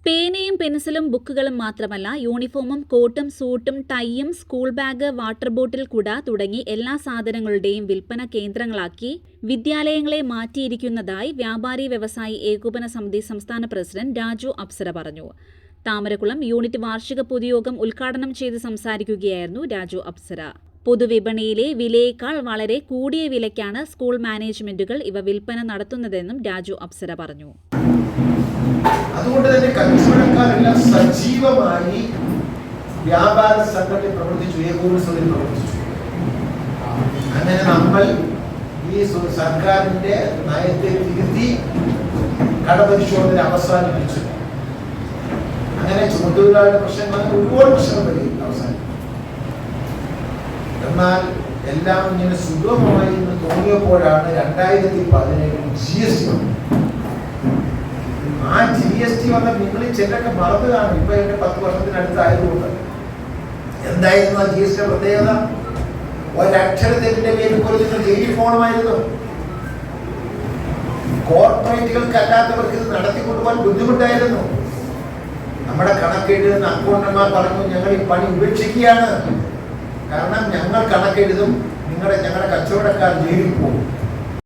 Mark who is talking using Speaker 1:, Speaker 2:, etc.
Speaker 1: പേനയും പെൻസിലും ബുക്കുകളും മാത്രമല്ല യൂണിഫോമും കോട്ടും സൂട്ടും ടൈയും സ്കൂൾ ബാഗ് വാട്ടർ ബോട്ടിൽ കുട തുടങ്ങി എല്ലാ സാധനങ്ങളുടെയും വിൽപ്പന കേന്ദ്രങ്ങളാക്കി വിദ്യാലയങ്ങളെ മാറ്റിയിരിക്കുന്നതായി വ്യാപാരി വ്യവസായി ഏകോപന സമിതി സംസ്ഥാന പ്രസിഡന്റ് രാജു അപ്സര പറഞ്ഞു. താമരക്കുളം യൂണിറ്റ് വാർഷിക പൊതുയോഗം ഉദ്ഘാടനം ചെയ്ത് സംസാരിക്കുകയായിരുന്നു രാജു അപ്സര. പൊതുവിപണിയിലെ വിലയേക്കാൾ വളരെ കൂടിയ വിലയ്ക്കാണ് സ്കൂൾ മാനേജ്മെന്റുകൾ ഇവ വിൽപ്പന നടത്തുന്നതെന്നും രാജു അപ്സര പറഞ്ഞു.
Speaker 2: അതുകൊണ്ട് തന്നെ കച്ചവടക്കാരെല്ലാം സജീവമായി വ്യാപാര സംഘടന പ്രവർത്തിച്ചു, ഏകോപന സമിതി പ്രവർത്തിച്ചു. അങ്ങനെ നമ്മൾ ഈ സർക്കാരിന്റെ നയത്തെ തിരുത്തി കടപരിശോധന അവസാനിപ്പിച്ചു. അങ്ങനെ ചുമട്ടുതൊഴിലാളിയുടെ പ്രശ്നങ്ങൾ ഒരുപാട് പ്രശ്നങ്ങൾ അവസാനിപ്പിച്ചു. എന്നാൽ എല്ലാം ഇങ്ങനെ സുഗമമായി എന്ന് തോന്നിയപ്പോഴാണ് 2017 GST വന്നത്. ആ GST വന്ന നിങ്ങൾ ചിലരൊക്കെ മറന്നു കാണും. ഇപ്പൊ എന്റെ 10 വർഷത്തിനടുത്തായതുകൊണ്ട് എന്തായിരുന്നു ആ GST പ്രത്യേകത? ഒരക്ഷരത്തിന്റെ പേരിൽ പോലും നിങ്ങൾ ജയിലിൽ പോകണമായിരുന്നു. കോർപ്പറേറ്റുകൾക്ക് അല്ലാത്തവർക്ക് ഇത് നടത്തിക്കൊണ്ടുപോകാൻ ബുദ്ധിമുട്ടായിരുന്നു. നമ്മുടെ കണക്കെഴുതുന്ന അക്കൗണ്ടന്മാർ പറഞ്ഞു, ഞങ്ങൾ ഈ പണി ഉപേക്ഷിക്കുകയാണ്. കാരണം ഞങ്ങൾ കണക്കെഴുതും, ഞങ്ങളുടെ കച്ചവടക്കാർ ജയിലിൽ പോകും.